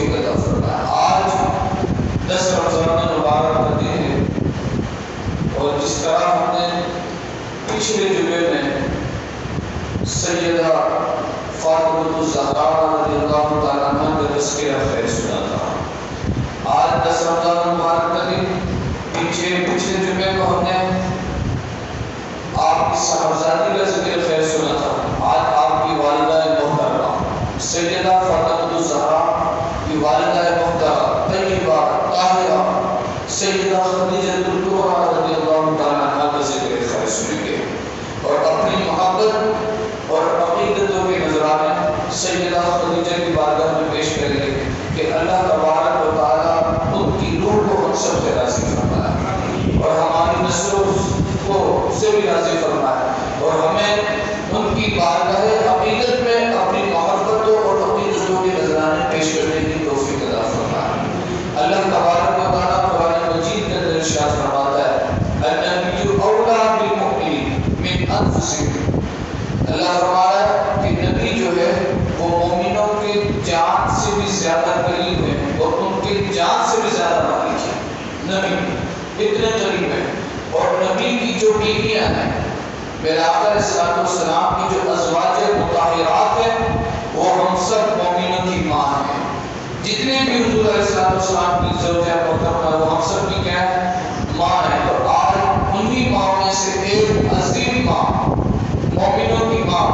توفیق عطا فرمائے۔ آج 10 رمضان المبارک کا دن ہے، اور جس طرح ہم نے پچھلے جمعے میں سیدہ فاطمہ الزہرا رضی اللہ تعالیٰ عنہ کا تذکرہ خیر سنا تھا، آج 10 رمضان المبارک کا دن پچھلے جمعے کو ہم نے آپ کی صاحبزادی کا ذکر خیر سنا تھا، آج آپ کی والدہ محترمہ سیدہ فاطمہ الزہرا کی والدہ محترمہ طیبہ طاہرہ سیدہ خدیجہ الکبریٰ رضی اللہ تعالیٰ عنہ کا ذکر خیر سنیں گے، اور اپنی محبت اور عقیدتوں کے نذرانے سیدہ خدیجہ کی بارگاہ میں پیش کریں گے کہ اللہ تبارک و تعالیٰ ان کی روح کو ہم سب سے راضی فرمائے، اور ہماری نسلوں کو سے بھی راضی فرمائے، اور ہمیں ان کی بارگاہ عقیدت میں اپنی محبتوں اور عقیدتوں کے نذرانے پیش کرنے کی توفیق عطا فرمائے۔ اللہ تبارک و تعالیٰ قرآن مجید کے اندر ارشاد فرماتا ہے النبی اولیٰ بالمؤمنین من انفسہم، اللہ فرماتا ہے کہ نبی جو ہے وہ مومنوں کے جان سے بھی زیادہ قریب ہے اور ان کے جان سے بھی زیادہ مالک ہے۔ نبی اتنے قریب ہے، اور نبی کی جو بیویاں ہیں میرے آقا علیہ الصلوۃ والسلام کی جو ازواج مطہرات ہیں وہ ہم سب مومنوں کی ماں ہیں، جتنے بھی حضور علیہ الصلوۃ والسلام کی زوجہ محترمہ وہ ہم سب کی کیا ہے؟ ماں ہے۔ اور آج انہی ماں میں سے ایک عظیم ماں، مومنوں کی ماں،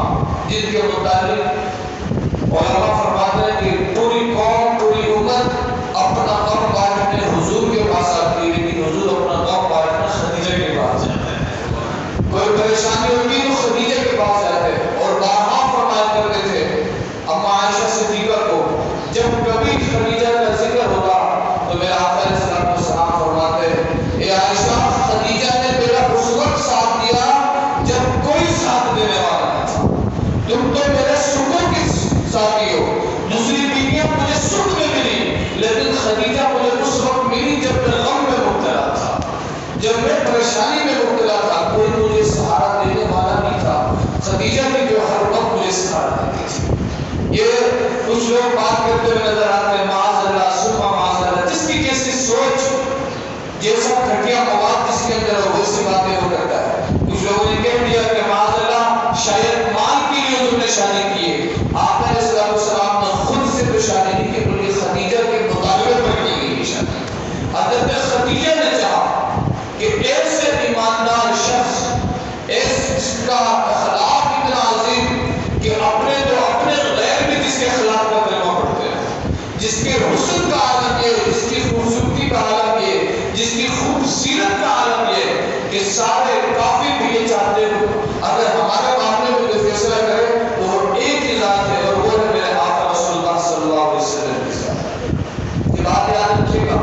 جن کے متعلق علماء فرماتے ہیں کہ پوری قوم پوری امت اپنا غم بانٹنے حضور کے پاس آتی ہے، لیکن حضور اپنا غم بانٹنے خدیجہ کے پاس جاتے ہیں۔ کوئی پریشانی ہوتی تو خدیجہ کے پاس جاتے ہیں، اور بارہا فرمایا کرتے تھے اما عائشہ صدیقہ کو جب کبھی خدیجہ کا ذکر ہوتا تو میرے آقا علیہ الصلوۃ والسلام فرماتے ہیں اے عائشہ خدیجہ نے میرا اس وقت ساتھ دیا جب کوئی ساتھ دینے والا نہ تھا، تم تو میرے سکون کے ساتھی ہو، دوسری بیویاں مجھے سکھ میں ملی لیکن خدیجہ مجھے اس وقت ملی جب میں غم میں مبتلا تھا، جب میں پریشانی میں مبتلا تھا، کوئی مجھے سہارا دینے والا نہیں تھا، خدیجہ نے جو ہر وقت مجھے سہارا دیتی تھی۔ یہ کچھ لوگ بات کرتے ہوئے نظر آتے ہیں معاذ اللہ سبحان معاذ اللہ، جس کی جیسی سوچ جیسا گھٹیا مواد جس کے اندر ہو ویسی باتیں وہ کرتا ہے۔ کچھ لوگوں نے کہہ دیا کہ معاذ اللہ شاید مال کے لیے حضور نے شادی کی ہے، آقا علیہ الصلوۃ والسلام نے خود سے تو شادی نہیں کی بلکہ خدیجہ کے مطابق پر کی گئی شادی۔ حضرت خدیجہ نے چاہا کہ ایسے ایماندار شخص جس کا اخلاق اتنا عظیم کہ اپنے تو اپنے غیر بھی جس کے اخلاق کا کلمہ پڑھتے ہیں، جس کے حسن کا عالم یہ، جس کی خوبصورتی کا عالم یہ، جس کی خوبصیرت کا عالم یہ کہ سارے کافر بھی یہ چاہتے ہو اگر ہمارے معاملے میں کوئی فیصلہ کرے تو وہ ایک ہی ذات ہے اور وہ ہے میرے آقا رسول اللہ صلی اللہ علیہ وسلم کے ساتھ۔ یہ بات یاد رکھیے گا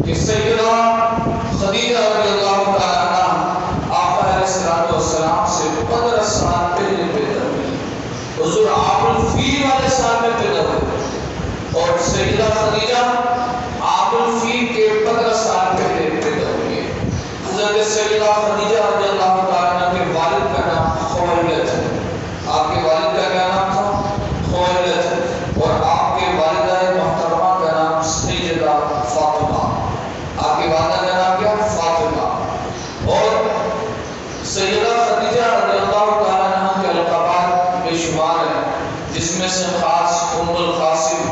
کہ سیدہ خدیجہ رضی اللہ تعالیٰ عنہ آقا علیہ الصلوۃ والسلام سے 15 سال پہلے پیدا ہوئی، حضور عام الفیل والے سال میں پیدا ہوئے، اور سیدہ خدیجہ عام الفیل کے 15 سال پہلے پیدا ہوئی ہے۔ حضرت سیدہ خدیجہ رضی اللہ تعالیٰ عنہ کے والد کا نام خویلد ہے، آپ کے والد کا کیا نام تھا؟ خویلد ہے، اور آپ کے والدہ محترمہ کا نام سیدہ فاطمہ، آپ کے والدہ کا نام کیا؟ فاطمہ۔ اور سیدہ خدیجہ رضی اللہ تعالیٰ عنہ کے القابات بے شمار ہیں، جس میں سے خاص ام القاسم،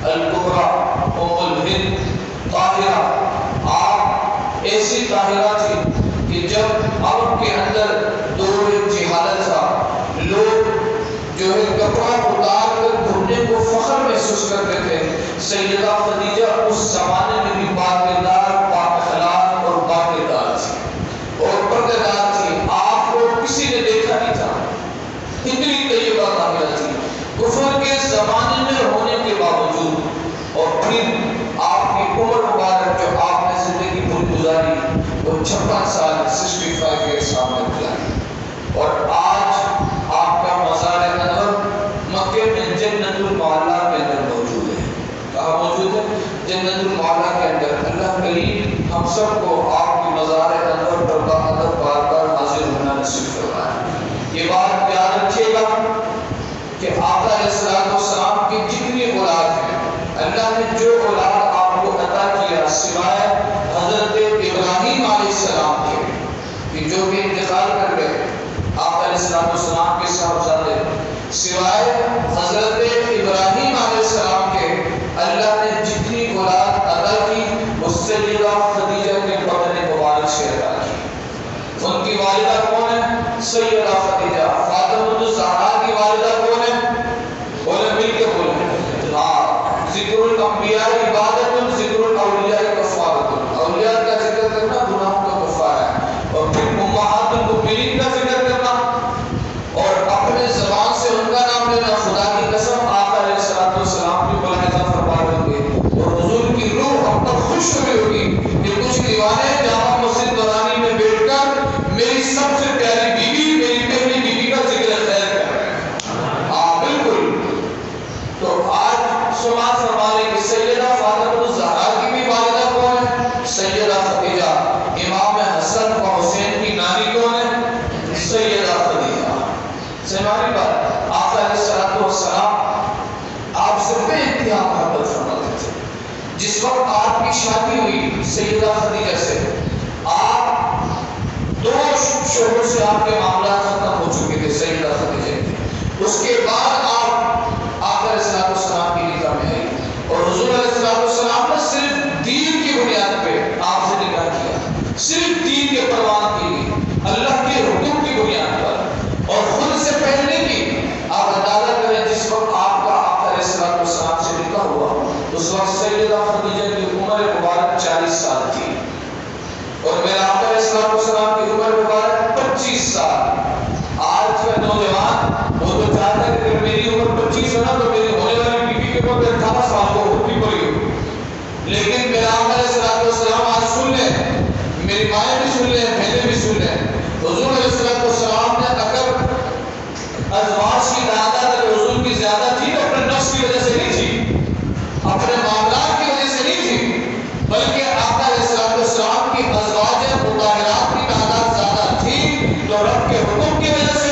الکبریٰ، ام الہند، طاہرہ۔ آپ ایسی طاہرہ تھی کہ جب عرب کے اندر دور جہالت تھا، لوگ جو ہے کپڑا اتار کر گھومنے کو فخر محسوس کرتے تھے، سیدہ خدیجہ اس زمانے میں بھی پاکدار، پاک اخلاق اور پاکدار تھی اور پردہ دار تھی، آپ کو کسی نے دیکھا نہیں تھا، اتنی طیبہ طاہرہ تھی کفر کے زمانے میں ہونے کے باوجود۔ اور پھر آپ کی عمر مبارک جو آپ نے زندگی پوری گزاری وہ 56 سال 65 ایئرس آپ نے گزاری، اور آج آپ کا مزار انور مکے میں جنت المعلا کے اندر موجود ہے۔ کہاں موجود ہے؟ جنت المعلا کے اندر۔ اللہ کریم ہم سب کو آپ کی مزار انور پر باقدر بار بار حاضر ہونا نصیب فرمائے۔ یہ بات یاد رکھیے گا کہ آقا علیہ الصلوۃ والسلام کی جتنی اولاد ہیں اللہ نے جو اولاد آپ کو عطا کیا سوائے حضرت ابراہیم علیہ السلام کے کہ جو کہ انتقال کر گئے، آپ علیہ السلام کے صاحبزادے، سوائے حضرت ابراہیم علیہ السلام کے اللہ نے جتنی اولاد عطا کی اس سیدہ خدیجہ کے بدن مبارک سے عطا کی۔ ان کی والدہ کون ہے؟ سیدہ خدیجہ۔ فاطمہ الزہرا کی والدہ کون ہے؟ بولے مل کے بولے ذکر الانبیاء عبادت، ذکر الاولیاء کفارت۔ اولیاء کا ذکر کرنا گناہوں کا کفارہ ہے، اور پھر امہات المؤمنین کا ذکر کرنا اور اپنے زبان سے ان کا نام لینا، خدا کی قسم آقا علیہ السلام کی ملاحظہ فرما رہے گے اور حضور کی روح اب تک خوش ہوئی ہوگی کہ کچھ دیوانے جامع مسجد نورانی میں بیٹھ کر میری سب سے پیاری بیوی، میری پہلی بیوی کا ذکر خیر کر رہے ہیں۔ ہاں بالکل۔ تو آج سماعت فرمانے کی سیدہ فاطمہ الزہرا کی بھی والدہ کون ہے؟ سیدہ خدیجہ۔ امام حسن و حسین کی نانی کون ہے؟ سیدہ خدیجہ۔ سماری بات، آقا علیہ السلام آپ سے بے انتہا محبت فرماتے تھے۔ جس وقت آپ کی شادی ہوئی سیدہ خدیجہ سے، آپ دو شوہر سے آپ کے معاملات ختم ہو چکے تھے سیدہ خدیجہ کے۔ اس کے بعد آپ آقا علیہ السلام کی نکاح میں آئی اور حضور علیہ السلام نے صرف دین کی بنیاد پہ آپ سے نکاح کیا، صرف دین کے پروان کی، اللہ کے حکم کی بنیاد پر، اور خود سے پہلے کی آپ اندازہ کریں جس وقت آپ کا آقا علیہ السلام سے نکاح ہوا اس وقت سیدہ خدیجہ کی عمر مبارک 40 سال تھی اور میرے آقا علیہ السلام کی عمر مبارک 25 سال۔ آج کا نوجوان وہ تو چاہتا ہے کہ میری عمر 25 ہے نا تو میری ہونے والی بیوی کے عمر 18 سال کو ہوتی پڑی ہو، لیکن میرے آقا علیہ السلام آج سن لیں، میری مائیں بھی سن لیں، بہنیں بھی سن لیں، حضور علیہ السلام نے اگر ازواج کی تعداد حضور کی زیادہ تھی تو اپنے نفس کی وجہ سے نہیں تھی، اپنے معاملات کی وجہ سے نہیں تھی، بلکہ آقا علیہ السلام کی ازواج مطہرات کی تعداد زیادہ تھی تو رب کے حکم کی وجہ سے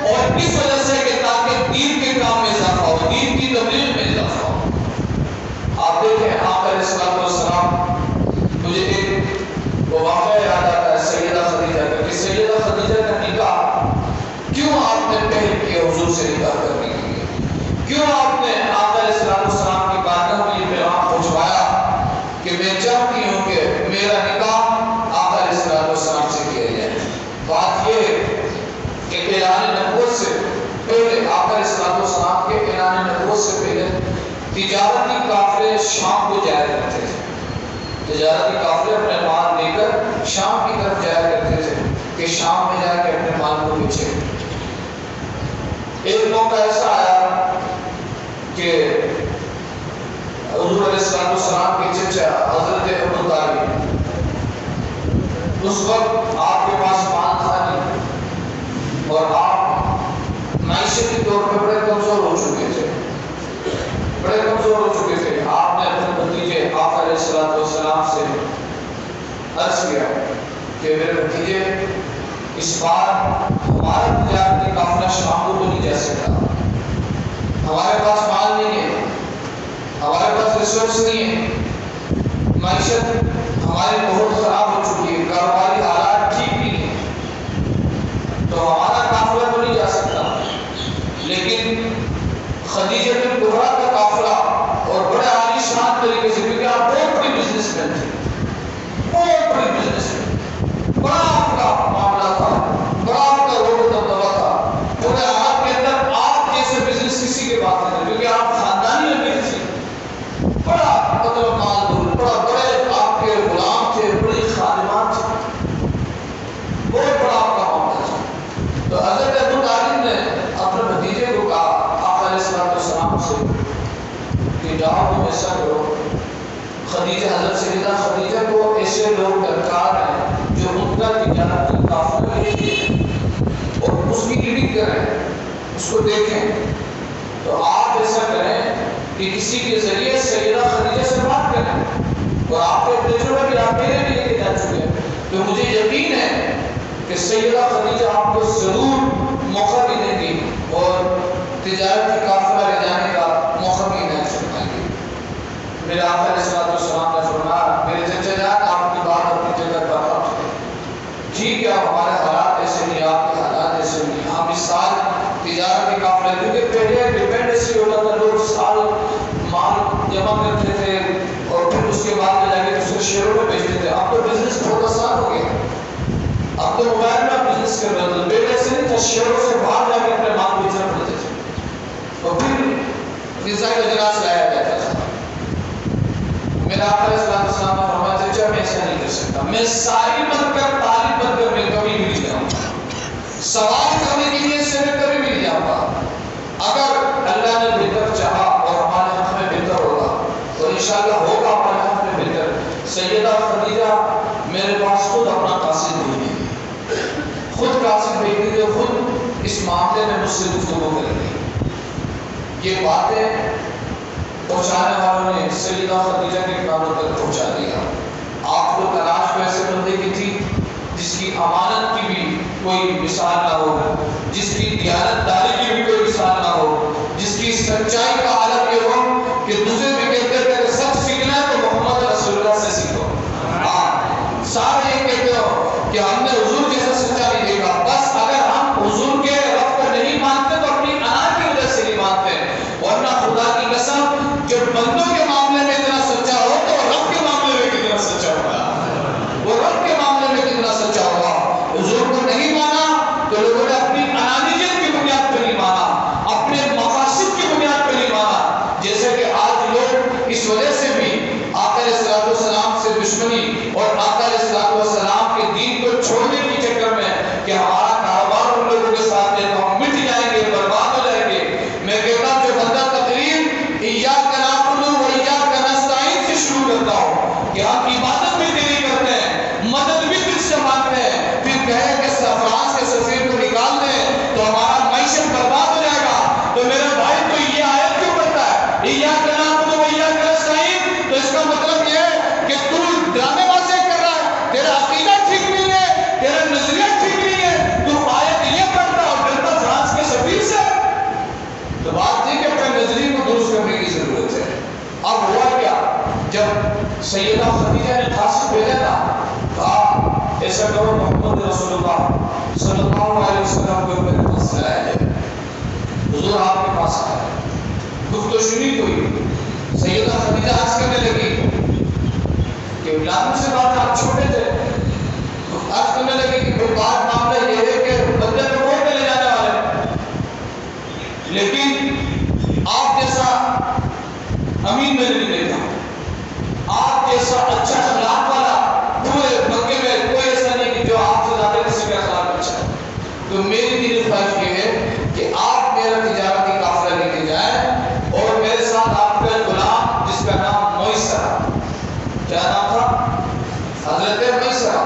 اور اس وجہ سے کہ تاکہ دین کے کام میں اضافہ ہو، دین کی تبلیغ میں اضافہ ہو۔ آپ دیکھیں آقا علیہ السلام، مجھے ایک واقعہ یاد آتا ہے سیدہ خدیجہ کا کہ سیدہ خدیجہ کا نکاح کیوں آپ نے پہل کیا حضور سے نکاح کرنے کے لیے؟ کیوں آپ نے آقا علیہ السلام کی بارگاہ میں یہ پیغام پہنچوایا کہ میں چاہتی ہوں کہ میرا نکاح آقا علیہ السلام سے کیا جائے؟ بات یہ ہے کہ اعلان نبوت سے پہلے، آقا علیہ السلام کے اعلان نبوت سے پہلے تجارتی قافلے شام کو جایا کرتے تھے، تجارتی قافلے اپنے مال لے کر شام کی طرف جایا کرتے تھے کہ شام میں جا کے اپنے مال کو بیچے۔ ایک موقع ایسا آیا کہ حضور علیہ السلام کے چچا حضرت ابو طالب، اس وقت آپ کے پاس مال تھا نہیں اور آپ معیشتی طور پہ بڑے کمزور ہو چکے تھے، بڑے کمزور ہو چکے تھے۔ آپ نے اپنے بھتیجے آقا علیہ السلام سے عرض کیا کہ میرے بھتیجے اس بار ہمارا تجارتی قافلہ شام کو نہیں جا سکتا، ہمارے پاس مال نہیں ہے، ہمارے پاس ریسورس نہیں ہے، معیشت ہماری بہت خراب ہو چکی ہے، کاروباری حالات ٹھیک نہیں ہے، تو ہمارا قافلہ تو نہیں جا سکتا، لیکن خدیجہ بن کبریٰ کا قافلہ اور بڑے عالی شان طریقے سے، کیونکہ آپ بہت بڑی بزنس مین تھے، بہت بڑی بزنس مین، بڑا آپ کا معاملہ تھا، بڑا آپ کا روڈ دبدبہ تھا، پورے آپ کے اندر آپ جیسے بزنس کسی کے بات نہیں تھے، کیونکہ آپ خاندانی امیر تھے، بڑا مطلب مال دول، بڑے آپ کے غلام تھے، بڑی خادمات تھے، بہت بڑا آپ کا معاملہ تھا۔ تو حضرت ابو طالب نے اپنے بھتیجے کو کہا آقا علیہ السلام سے کہ جاؤ تم ایسا کرو، خدیجہ حضرت سیدہ خدیجہ کو ایسے لوگ درکار ہیں جو ان کا تجارتی قافلہ لے کے اور اس کی ایڈنگ کریں، اس کو دیکھیں، تو آپ ایسا کریں کہ کسی کے ذریعے سیدہ خدیجہ سے بات کریں اور آپ کو تجربہ بھی آپ میرے بھی لے کے جا چکے ہیں، تو مجھے یقین ہے کہ سیدہ خدیجہ آپ کو ضرور موقع بھی دیں گی اور تجارتی قافلہ لے جانے کا موقع بھی نہیں فرمائیں گے۔ میرے آقا علیہ السلام نے فرمایا میرے چچا جان آپ کی بات اپنی جگہ پر ہے، ٹھیک ہے ہمارے حالات ایسے نہیں، آپ کے حالات ایسے نہیں، ہم اس سال تجارت کے قافلے، کیونکہ پہلے ڈیپینڈ ایسی ہوتا تھا، لوگ سال مال جمع کرتے تھے اور پھر اس کے بعد جا کے دوسرے شہروں میں بیچتے تھے. اب تو بزنس بہت آسان ہو گیا، اب تو موبائل میں آپ بزنس کر رہے ہو. پہلے ایسے نہیں تھا، شہروں سے باہر جا کے اپنے مال بیچنا پڑتے تھے اور پھر غذائی اجناس لایا جاتا تھا. میرا آقا علیہ السلام نے فرمایا چچا میں ایسا نہیں کر سکتا، میں ساری بن کر طالب بن کر میں کبھی بھی نہیں جاؤں گا، سوال کرنے کے لیے سے میں کبھی بھی نہیں جاؤں گا. اگر اللہ نے بہتر چاہا اور ہمارے حق میں بہتر ہوگا تو انشاءاللہ ہوگا ہمارے حق میں بہتر. سیدہ خدیجہ میرے پاس خود اپنا قاصد بھیج دی، خود قاصد بھیج دی، خود اس معاملے میں مجھ سے گفتگو کریں گے. یہ باتیں پہنچانے والوں نے سیدہ خدیجہ کے کانوں تک پہنچا دیا. آپ کو تلاش ویسے بندے کی تھی جس کی امانت کی بھی کوئی مثال نہ ہو، جس کی دیانت داری کی بھی کوئی مثال نہ ہو، جس کی سچائی کا عالم یہ ہو کہ دوسرے بھی کہتے تھے کہ سچ سیکھنا ہے تو محمد رسول اللہ سے سیکھو. سارے یہ کہتے ہو کہ ہم نے حضور جیسا سچا نہیں دیکھا. بس اگر ہم حضور کے رب کو نہیں مانتے تو اپنی انا کی وجہ سے نہیں مانتے، ورنہ خدا کی قسم جو بندوں کے معاملے میں اتنا سچا ہو تو رب کے معاملے میں کتنا سچا ہوگا، وہ رب کے معاملے میں کتنا سچا ہوگا. حضور کو نہیں مانا تو لوگوں نے اپنی انانیت کی بنیاد پر نہیں مانا، اپنے مقاصد کی بنیاد پر نہیں مانا. جیسے کہ آج لوگ اس وجہ سے بھی آقا علیہ السلام سے دشمنی اور آقا علیہ السلام کے دین کو چھوڑنے کے چکر میں کہ ہمارا کاروبار ان لوگوں کے ساتھ ہے تو ہم مٹ جائیں گے، برباد ہو جائیں گے. میں کہتا ہوں جو بندہ تقریر ایاک نعبد و ایاک نستعین سے شروع کرتا ہوں کہ ہم عبادت بھی تیری کرتے ہیں، مدد بھی تجھ سے مانگتے ہیں، پھر کہے کہ فرانس کے سفیر کو نکال دیں تو ہمارا معیشت برباد ہو جائے گا، تو میرے بھائی تو یہ آیت کیوں پڑھتا ہے ایاک نعبد و ایاک نستعین؟ تو اس کا مطلب یہ ہے کہ تو ڈرامے بازی کر رہا ہے، تیرا عقیدہ ٹھیک نہیں ہے، تیرا نظریہ ٹھیک نہیں ہے، تو آیت یہ پڑھتا اور ڈرتا فرانس کے سفیر سے. تو بات یہ کہ اپنے نظریے کو درست کرنے کی ضرورت ہے. اب ہوا کیا، جب سیدہ خدیجہ نے قاصد بھیجا تھا کہا ایسا کرو محمد رسول اللہ صلی اللہ علیہ وسلم کو میرے پاس لایا جائے. حضور آپ کے پاس آیا، گفتگو شروع ہوئی. سیدہ خدیجہ عرض کرنے لگی کہ لاکھوں سے بات آپ چھوٹے تھے، عرض کرنے لگے کہ کوئی بات معاملہ یہ ہے کہ بندے تو بہت چلے جانے والے، لیکن آپ جیسا امین میں نہیں دیکھا، آپ جیسا اچھا اخلاق والا پورے مکے میں کوئی ایسا نہیں کہ جو آپ سے زیادہ کسی کا اخلاق اچھا ہے. تو میری دل خواہش یہ ہے کہ آپ میرا تجارتی قافلہ لے کے جائیں اور میرے ساتھ آپ کا غلام جس کا نام مویسرہ، کیا نام تھا؟ حضرت مویسرہ،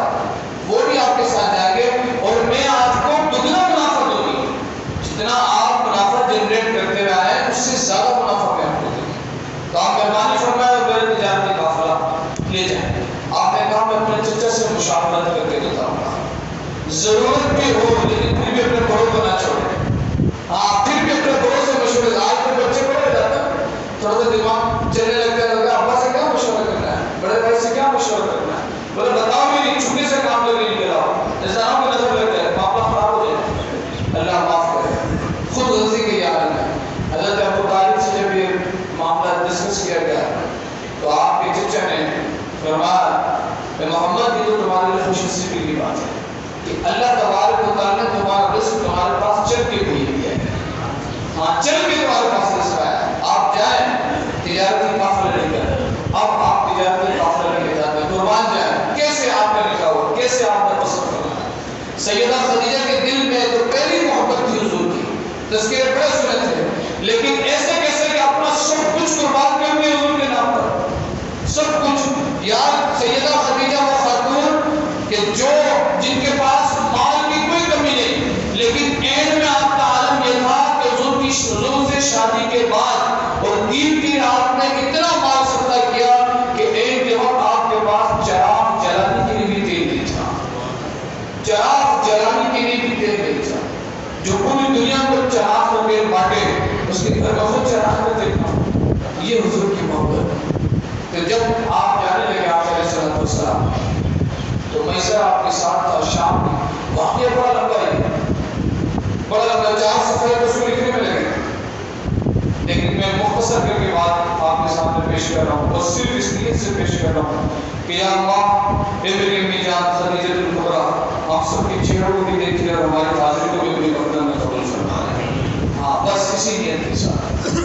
وہ بھی آپ کے ساتھ جائیں گے اور میں آپ کو دگنا منافع دوں گی. جتنا آپ منافع جنریٹ کرتے ہوئے آئے اس سے زیادہ منافع میں آپ کو دوں گی. تو آپ مہربانی فرمائے اور میرے تجارتی قافلہ لے جائیں. آپ نے کہا میں اپنے چچا سے مشاورت کر کے بتاؤں گا، ضرورت بھی ہو لیکن پھر بھی اپنے بڑوں کو نہ چھوڑیں. ہاں پھر بھی اپنے بڑوں سے مشورے. آج کے بچے بڑے ہو جاتے ہیں، تھوڑا سا دماغ چلنے لگتا ہے، ابا سے کیا مشورہ کرنا ہے، بڑے بھائی سے کیا مشورہ کرنا ہے، بولے بتاؤ بھی نہیں، چھوٹے سے کام لگے نہیں کراؤ، ایسا نہ نظر لگ جائے معاملہ خراب ہو جائے. اللہ معاف کرے. خود غلطی کے یہ عالم ہے. حضرت ابو طالب سے جب یہ معاملہ ڈسکس کیا گیا تو آپ کے چچا نے فرمایا کہ محمد یہ تو تمہارے لیے خوش نصیبی کی بات ہے کہ اللہ تبارک و تعالیٰ نے تمہارا رزق تمہارے پاس چل کے بھیج دیا ہے. ہاں چل کے تمہارے پاس رزق آیا ہے. آپ جائیں تجارتی قافلہ لے کر. اب آپ تجارتی قافلہ لے کے جاتے ہیں، قربان جائیں. کیسے آپ کا نکاح ہوا، کیسے آپ نے پسند کرنا ہے. سیدہ خدیجہ کے دل میں تو پہلی محبت تھی حضور کی، تذکرے بڑے سنے تھے، لیکن ایسے کیسے کہ اپنا سب کچھ قربان کر دیا حضور کے نام پر. سب کچھ. یار سیدہ خدیجہ وہ خاتون کہ جو جن کے پاس مال کی کوئی کمی نہیں، لیکن اینڈ میں آپ کا عالم یہ تھا کہ حضور سے شادی کے بعد اور 3 رات میں اتنا مال صدقہ کیا کہ ایک جب آپ کے پاس چراغ جلانے کے لیے بھی تیل نہیں تھا. چراغ جلانے کے لیے بھی تیل نہیں تھا. جو پوری دنیا کو چراغ ہو کے جب آپ جانے لگے آپ علیہ السلام تو میسر آپ کے ساتھ تھا شام میں، واقعہ بڑا لمبا ہے، بڑا لمبا 4 صفحے تو اس کو لکھنے میں لگے، لیکن میں مختصر کر کے بات آپ کے سامنے پیش کر رہا ہوں اور صرف اس نیت سے پیش کر رہا ہوں کہ یا اللہ اے میری امی جان خدیجہ الکبریٰ آپ سب کے چہروں کو بھی دیکھیے اور ہماری حاضری کو بھی اپنے بردن میں قبول فرمائے، ہاں بس اسی نیت کے ساتھ۔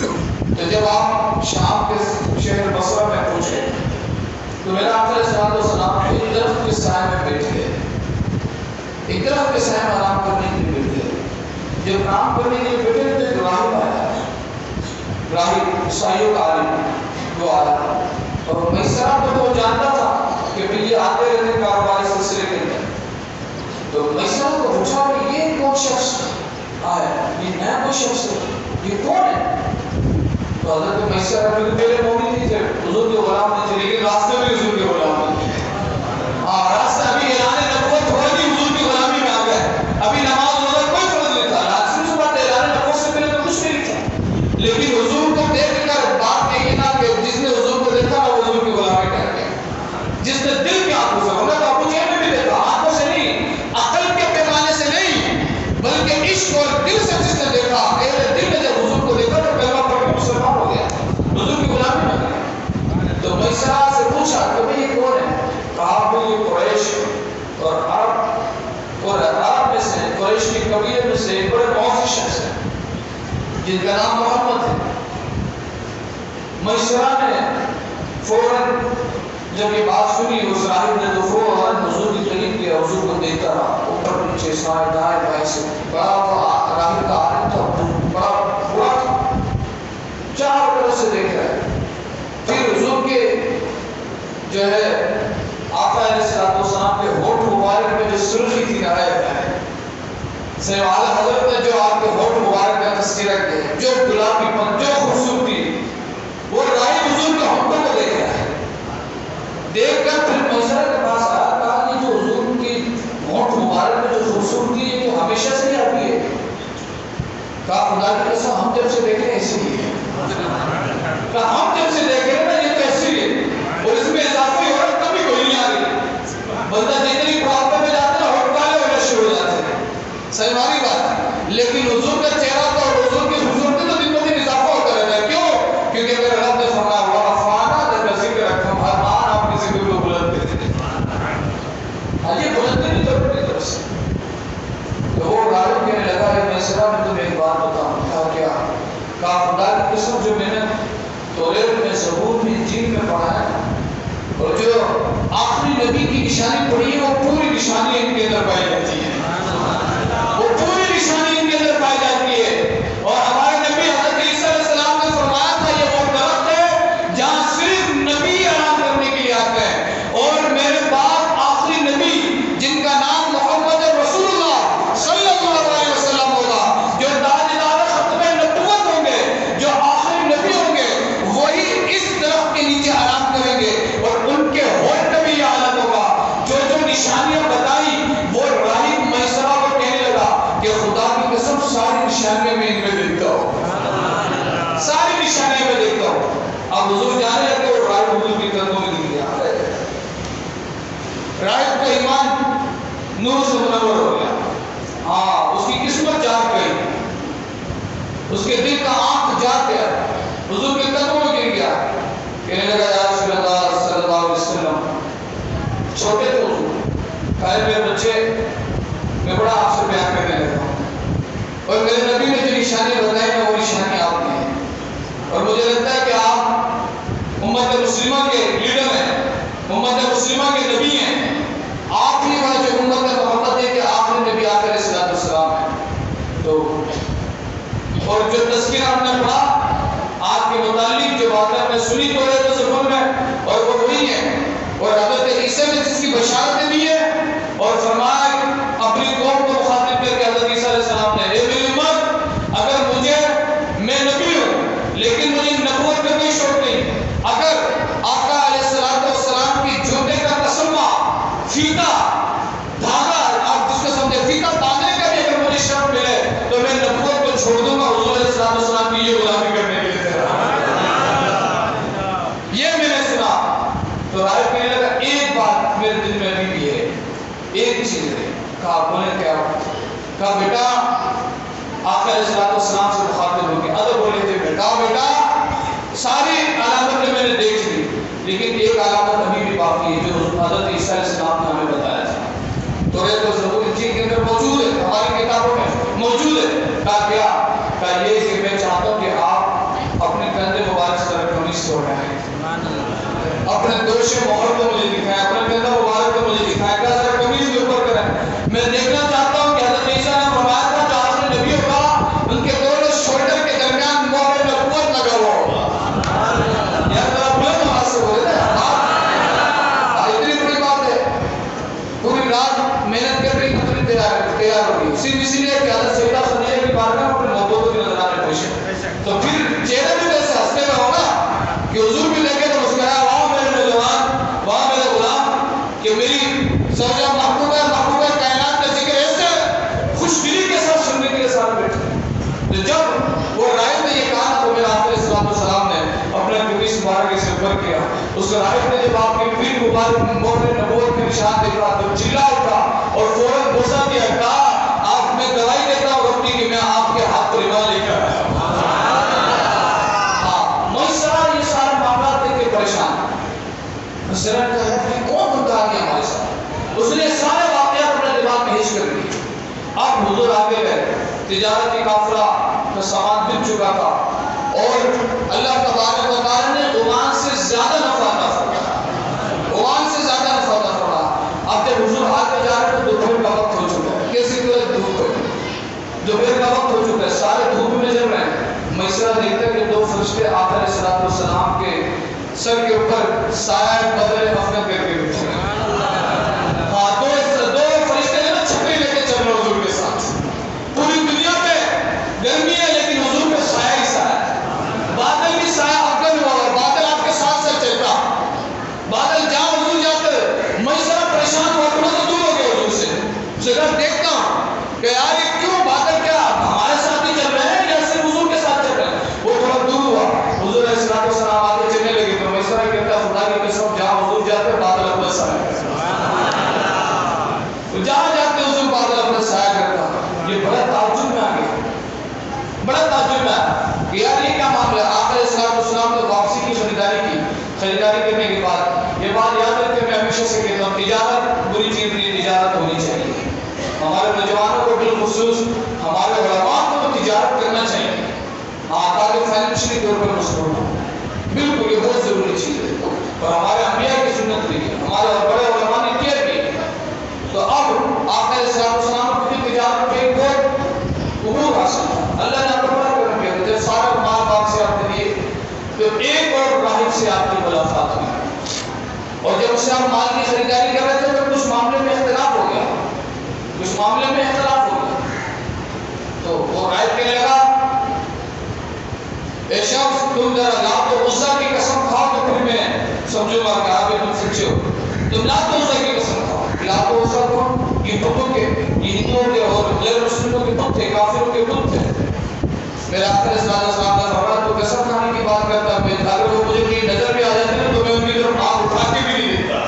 تو جب آپ شام کے شہر بصرہ میں پہنچے تو میرا آپ علیہ السلام ایک درخت کے سائے میں بیٹھ گئے، ایک درخت کے سائے میں آرام کرنے کے لیے بیٹھ گئے۔ جب آرام کرنے کے لیے بیٹھے تو ایک راہب آیا، راہب عیسائیوں کا عالم وہ آیا، اور میسرہ تو وہ جانتا تھا کہ یہ آتے رہتے کاروباری سلسلے کے اندر، تو میسرہ کو پوچھا کہ یہ کون شخص آیا، یہ نیا کوئی شخص ہے، یہ کون ہے؟ تو حضرت میسرہ کیونکہ پہلے مومن نہیں تھے، حضور کے غلام نہیں تھے، لیکن راستے میں حضور کے غلام نہیں تھے، راستہ ابھی اعلان نبوت ہوا نہیں، حضور کی غلامی میں آ گئے، ابھی نماز روزہ کوئی فرض نہیں تھا، لازم سی بات ہے اعلان نبوت سے پہلے تو کچھ نہیں تھا، لیکن حضور کو دیکھ کر بات یہ نہ کہ جس نے حضور کو دیکھا وہ حضور کی غلامی کر گیا، جس نے دل کی آنکھوں سے، انہوں نے تو ابو جہل میں بھی دیکھا، آنکھوں سے نہیں، عقل کے پیمانے سے نہیں، بلکہ عشق اور دل سے جس نے دیکھا، دل نے جب حضور کو دیکھا تو کلمہ پڑھ کے مسلمان ہو گیا، حضور کی غلامی میں گیا۔ تو میسرہ سے پوچھا کہ بھئی یہ کون ہے؟ کہا کہ یہ قریش اور عرب میں سے، قریش کے قبیلے میں سے ایک بڑے معزز شخص ہے جن کا نام محمد ہے۔ میسرہ نے فوراً جب یہ بات سنی اس راہب نے تو فوراً حضور کی قریب کیا، حضور کو دیکھتا رہا، اوپر نیچے سائے دائیں بائیں سے، بڑا راہب کا عالم تھا، بڑا برا تھا، چاروں طرف سے دیکھ رہا ہے۔ پھر حضور کے جو ہے آقا علیہ السلام کے ہونٹ مبارک میں جو سرخی تھی نہایت ہے، سید اعلیٰ حضرت نے جو آپ کے ہونٹ مبارک کا تذکرہ کیا، جو گلابی پن، جو خوبصورتی، وہ راہب حضور کے ہونٹوں کو دیکھ رہا ہے، دیکھ کر پھر میسرہ کے پاس آیا، کہا کہ جو حضور کی ہونٹ مبارک میں جو خوبصورتی ہے تو ہمیشہ سے ہی آتی ہے؟ کہا خدا کی قسم ہم جب سے دیکھ رہے ہیں اسی لیے، کہا ہم جب سے دیکھ رہے ہیں نا یہ تو ایسی ہے، اور اس میں اضافی عورت کبھی کوئی نہیں آ رہی، بندہ جتنی بڑھاپے میں جاتا ہے ہونٹ کالے ہونے شروع ہو جاتے ہیں، صحیح ہماری بات ہے، لیکن حضور کا چہرہ تو اور حضور کی خوبصورتی تو دن بدن اضافہ ہوتا رہتا ہے، کیوں؟ کیونکہ میرے رب نے فرمایا ورفعنا لک ذکرک، ہم ہر آن آپ کی ذکر کو بلند کر دیتے ہیں، یہ بلندی نہیں تو اپنی طرف سے۔ تو وہ راہب کہنے لگا ہے میسرہ میں تمہیں ایک بات بتاؤں، کیا؟ کہا خدا کی قسم جو میں نے توریت میں، زبور میں، انجیل میں پڑھا ہے اور جو آخری نبی کی نشانی پڑھی ہے وہ پوری نشانی ان کے اندر پائی جاتی ہے، وہ پوری نشانی ان کے اندر پائی جاتی ہے، اور ہمارے نبی حضرت عیسیٰ علیہ السلام نے فرمایا تھا یہ وہ درخت ہے جہاں صرف نبی آرام کرنے کے لیے آتے ہیں، اور میرے بعد آخری نبی جن کا نام محمد رسول اللہ صلی اللہ علیہ وسلم ہوگا، جو تاجدار ختم نبوت ہوں گے، جو آخری نبی ہوں گے، وہی اس درخت کے نیچے آرام کریں گے، اور ان کے ہونٹ میں بھی یہ حالت ہوگا، جو نشانیاں بتائی وہ راہب میسرہ کو کہنے لگا کہ خدا کی قسم ساری نشانیاں میں ان میں دیکھتا ہوں، ساری نشانیاں میں دیکھتا ہوں۔ اب حضور جانے لگے اور راہب حضور کی قدموں میں گر گیا، راہب کا ایمان نور سے منور ہو گیا، ہاں اس کی قسمت جاگ گئی، اس کے دل کا آنکھ جاگ گیا، حضور کے قدموں میں گر گیا، کہنے لگا یا رسول اللہ صلی اللہ علیہ وسلم، چھوٹے تھے حضور، کہا میرے بچے میں بڑا آپ سے بیان کرنے لگا ہوں، اور میرے نبی نے جو نشانی بتائی ہے وہ نشانی آپ کی ہیں، اور مجھے لگتا ہے کہ آپ امت مسلمہ کے لیڈر ہیں، امت مسلمہ کے نبی ہیں، آپ ہی وہ جو امت محمد ہے کہ آخری نبی آخر علیہ السلام ہے، تو اور جو تذکرہ ہم نے پڑھا آپ کے متعلق جو باتیں میں سنی تو رہے زبان میں، اور وہ وہی ہے، اور حضرت عیسیٰ نے جس کی بشارتیں دی ہے، اور فرمایا اپنی قوم کو مخاطب کر کے حضرت عیسیٰ علیہ السلام نے، اے میری امت اگر مجھے، میں نبی ہوں لیکن مجھے نبوت کا کوئی شوق نہیں، اگر آقا علیہ السلام کی جوتے کا تسمہ، فیتا، دھاگا، آپ جس کو سمجھے فیتا باندھنے کا بھی اگر مجھے شوق ملے تو میں نبوت کو چھوڑ دوں گا، حضور علیہ السلام کی یہ غلامی کرنے کے لیے تیار، یہ میں نے سنا، تو راہب کہنے لگا ایک بات میرے دل میں ابھی بھی ہے، ایک چیز ہے۔ کہا بولے کیا؟ کہا بیٹا، آقا علیہ السلام سے مخاطب ہو کے ادب بولے تھے، بیٹا ساری علامتیں میں نے دیکھ لی، لیکن ایک علامت ابھی بھی باقی ہے جو حضرت عیسیٰ علیہ السلام نے ہمیں بتایا تھا، توریت و زبور انجیل کے اندر موجود ہے، ہماری کتابوں میں موجود ہے۔ کہا کیا؟ کہا یہ کہ میں چاہتا ہوں کہ آپ اپنے کندھے مبارک سے قمیص کو اٹھائیں، اپنے دوش مہر کو مجھے دکھائیں، اپنے کندھا مبارک کو مجھے دکھائیں، کہا ذرا قمیص کے اوپر کریں، میں دیکھنا چاہتا ہوں کہ حضرت عیسیٰ نے فرمایا تھا جو آخری نبیوں کا ان کے دونوں شولڈر کے درمیان مہر نبوت لگا ہوا ہوگا۔ یار ذرا بلند آواز سے بولے نا، اتنی بڑی بات ہے، پوری رات محنت کر رہی مطلب تیار ہو گئی، صرف اسی لیے کہ حضرت سیدہ خدیجہ کی بارگاہ میں اپنے محبوبوں کی نظرانے پیش ہے، تو پھر چہرہ بھی ویسے ہنسنے میں ہوگا کہ حضور بھی دیکھے تو مسکرایا، واہ میرے نوجوان، واہ میرے غلام، کہ میری سرجہ محبوبہ کائنات کا ذکر ایسے خوش دلی کے ساتھ سننے کے لیے ساتھ بیٹھے۔ تو جب وہ راہب نے یہ کہا تو میرے آقا علیہ السلام نے اپنے قمیص مبارک سے اوپر کیا، اس راہب نے جب آپ کی پیٹھ مبارک مہر نبوت کے نشان دیکھا تو چلا اٹھا اور فوراً بوسہ دیا، کہا آپ میں گواہی دیتا ہوں ربی کہ میں آپ کے ہاتھ پر ایمان لے کر آیا ہوں۔ یہ سارے معاملات دیکھ کے پریشان حضرت کہا کہ کون بندہ آ گیا ہمارے ساتھ، اس نے سارے واقعات اپنے دماغ میں ہیچ کر لیے۔ اب حضور آگے گئے، تجارتی قافلہ کا سامان بک چکا تھا اور اللہ تبارک و تعالیٰ نے عمان سے زیادہ نفع عطا فرمایا، عمان سے زیادہ نفع عطا فرمایا۔ اب جب حضور آگے جا رہے تو دوپہر کا وقت ہو چکا ہے، کیسی طرح دھوپ ہے، دوپہر کا وقت ہو چکا ہے، سارے دھوپ میں جل رہے ہیں۔ میسرہ دیکھتا ہے کہ دو فرشتے آقا علیہ السلام کے سر کے اوپر سایہ بدل افغان کر کے بیٹھے ہیں۔ ہاں، دو فرشتے ہیں نا چھتری لے کے چل رہے حضور کے ساتھ، پوری دنیا پہ گرمی ہے لیکن حضور پہ سایہ ہی سایہ ہے، بادل بھی سایہ افغان ہوا ہے، بادل آپ کے ساتھ ساتھ چلتا، بادل جہاں حضور جاتے میں ذرا پریشان ہوا، تھوڑا سا دور ہو گیا حضور سے، ذرا دیکھتا ہوں کہ یار یہ کیوں بادل کیا ہمارے ساتھ ہی چل رہے ہیں یا صرف حضور کے ساتھ چل رہے ہیں؟ وہ تھوڑا دور ہوا، حضور علیہ السلام آگے چلنے لگے تو میں سارا کہتا خدا کی قسم جہاں حضور جاتے بادل اپنا سایہ کرتا، جہاں جاتے حضور بادل اپنا سایہ کرتا۔ یہ بڑا تعجب میں آ گیا، بڑا تعجب میں آیا کہ یار یہ کیا معاملہ ہے۔ آقا علیہ السلام نے واپسی کی خریداری کرنے کے بعد یہ بات یاد رکھ کے میں ہمیشہ سے کہتا ہوں تجارت بری چیز نہیں، تجارت ہونی چاہیے۔ ہمارے نوجوانوں کو بالخصوص ہمارے علماء کو تو تجارت کرنا چاہیے، تاکہ فائنینشلی طور پر مصروف ہو، بالکل یہ بہت ضروری چیز ہے اور ہمارے انبیاء کی سنت بھی ہے، ہمارے بڑے علماء نے کیا بھی۔ تو اب آقا علیہ السلام کی تجارت میں ایک بہت عبور حاصل ہے، اللہ نے اپنا بڑا کرم کیا، جب سارا مال باغ سے آپ نے دیے تو ایک اور راہب سے آپ کی ملاقات ہوئی، اور جب اس سے آپ مال کی خریداری کر رہے تھے تو کچھ معاملے میں اختلاف ہو گیا، کچھ معاملے میں اختلاف ہو گیا، تو وہ راہب کہنے لگا اے شخص تم ذرا لات و عزا کی قسم کھاؤ تو پھر میں سمجھوں گا کہ آپ تم سچے ہو، تم لات و عزا کی قسم کھاؤ۔ لات و عزا کون؟ یہ بتوں کے، یہ ہندوؤں کے اور غیر مسلموں کے بت تھے، کافروں کے بت تھے۔ میرے آقا علیہ السلام نے فرمایا تو قسم کھانے کی بات کرتا ہے، اگر وہ مجھے کہیں نظر بھی آ جاتی ہے تو میں ان کی طرف ہاتھ اٹھا کے بھی نہیں دیتا۔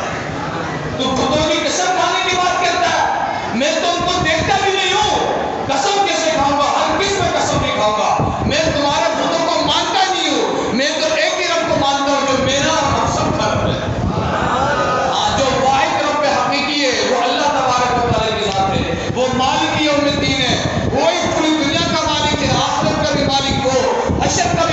تو بتوں کی قسم کھانے کی بات کرتا ہے، میں تو ان کو دیکھتا بھی نہیں ہوں، قسم کیسے کھاؤں گا؟ ہر کس میں قسم نہیں کھاؤں گا، میں تمہارے بتوں کو مانتا نہیں ہوں، میں تو ایک ہی رب کو مانتا ہوں جو میرا اور ہم سب کا رب ہے، جو واحد رب حقیقی ہے، وہ اللہ تبارک و تعالیٰ کی ذات ہے، وہ مالک یوم الدین ہے، وہی پوری دنیا کا مالک ہے، آخرت کا بھی مالک، وہ حشر کا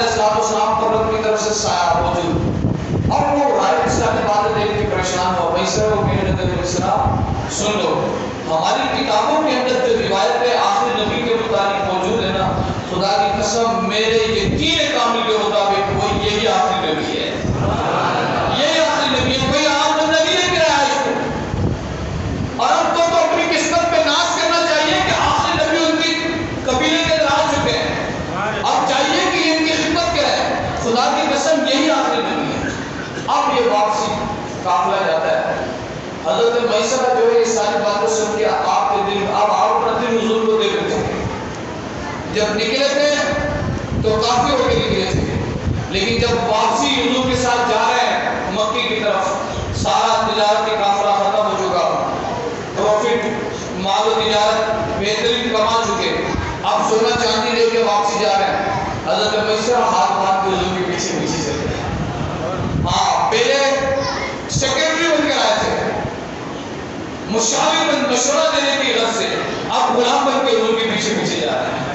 علیہ السلام پر رب کی طرف سے سایہ موجود. اب وہ رائے اسلامی باتیں دیکھ کے پریشان ہوا. میسر کو کہنے لگا میسر سن لو, ہماری کتابوں کے اندر جو روایتیں آخر نبی کے متعلق موجود ہے نا, خدا کی قسم میرے یقین کامل کے مطابق وہ یہی آخری نبی ہے, یہی آخری نبی ہے, کوئی عام نبی نہیں کر رہا ہے اس کو. اور ہم تو اپنی قسمت پہ ناز کرنا چاہیے کہ آخری نبی ان کی قبیلے کے اندر آ چکے ہیں, اب چاہیے کہ ان کی خدمت کریں. خدا کی قسم یہی آخری نبی ہے. اب یہ واپسی قافلہ جاتا ہے. حضرت میسرہ جو ہے یہ ساری باتیں سن کے آپ کے دل, اب آپ اپنا دل حضور کو دیکھ رہے تھے. جب نکلے تھے تو کافی ہو کے نکلے تھے, لیکن جب واپسی حضور کے ساتھ جا رہے ہیں مکے کی طرف, سارا تجارت کی قافلہ ختم ہو چکا, پروفٹ مال و تجارت بہترین کما چکے, اب سونا چاندی لے کے واپسی جا رہے ہیں. حضرت میسرہ ہاتھ باندھ کے حضور کے پیچھے پیچھے چل رہے ہیں. ہاں پہلے سیکرٹری بن کر آئے تھے, مشاور بن مشورہ دینے کی غرض سے, اب غلام بن کے حضور کے پیچھے پیچھے جا رہے ہیں.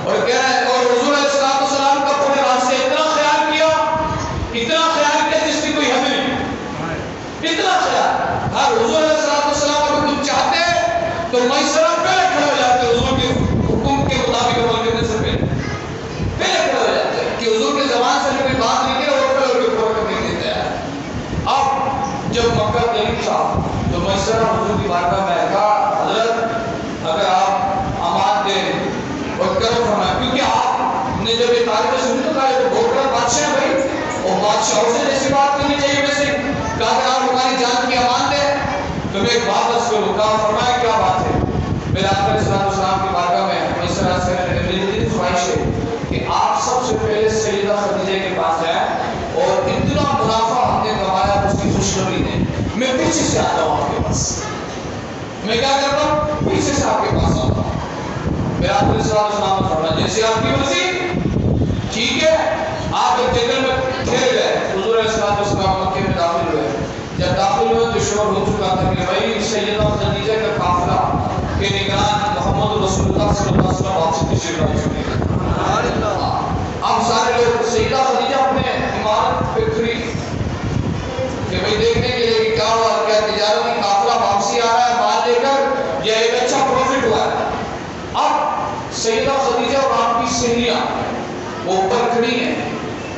اور کہہ رہے ہیں, اور حضور علیہ السلام کا پورے راستے اتنا خیال کیا جس کی کوئی حد نہیں, اتنا خیال. ہر حضور علیہ السلام اگر کچھ چاہتے تو میسرہ پہلے کھڑے ہو جاتے, حضور کے حکم کے مطابق عمل کرنے سے پہلے کھڑے ہو جاتے کہ حضور کے زبان سے کوئی بات نکلے اور پہلے ان کو پورا کرنے دیتے ہیں. اب جب مکہ قریب تھا تو میسرہ حضور کی بارگاہ میں کہا, حضرت اگر آپ امان دیں اور کرم فرمائیں, کیونکہ آپ نے جب یہ تعریفیں سنی تو کہا یہ تو بہت بڑا بادشاہ ہے بھائی, اور بادشاہوں سے جیسی بات کرنی چاہیے ویسے. کہا اگر آپ ہماری جان کی امان دیں تو میں ایک بات بس کروں. کہا فرمائیں کیا بات ہے. میرے آقا علیہ السلام کی بارگاہ میں میسرہ سے میری دلی خواہش ہے کہ آپ سب سے پہلے سیدہ خدیجہ کے پاس جائیں, اور اتنا منافع ہم نے کمایا اس کی خوشخبری دیں. میں پیچھے سے آتا ہوں آپ کے پاس, میں کیا کرتا ہوں پیچھے سے آپ کے پاس آتا ہوں. میرا آپ علیہ السلام فرمایا جیسے آپ کی مرضی, ٹھیک ہے. آپ ایک جنگل میں ٹھہر گئے. حضور علیہ السلام مکے میں داخل ہوئے. جب داخل ہوئے تو شور ہو چکا تھا کہ بھائی سیدہ خدیجہ کا قافلہ کے نگران محمد رسول اللہ صلی اللہ علیہ وسلم واپس تشریف لا چکے ہیں. اب سارے لوگ سیدہ خدیجہ اپنے عمارت پہ کھڑی کہ بھائی دیکھنے کے لیے کہ کیا ہوا, کیا تجارت کی قافلہ واپسی آ رہا ہے مال لے کر, یا ایک اچھا پروفٹ ہوا ہے. اب سیدہ خدیجہ اور آپ کی سہیلیاں وہ اوپر کھڑی ہیں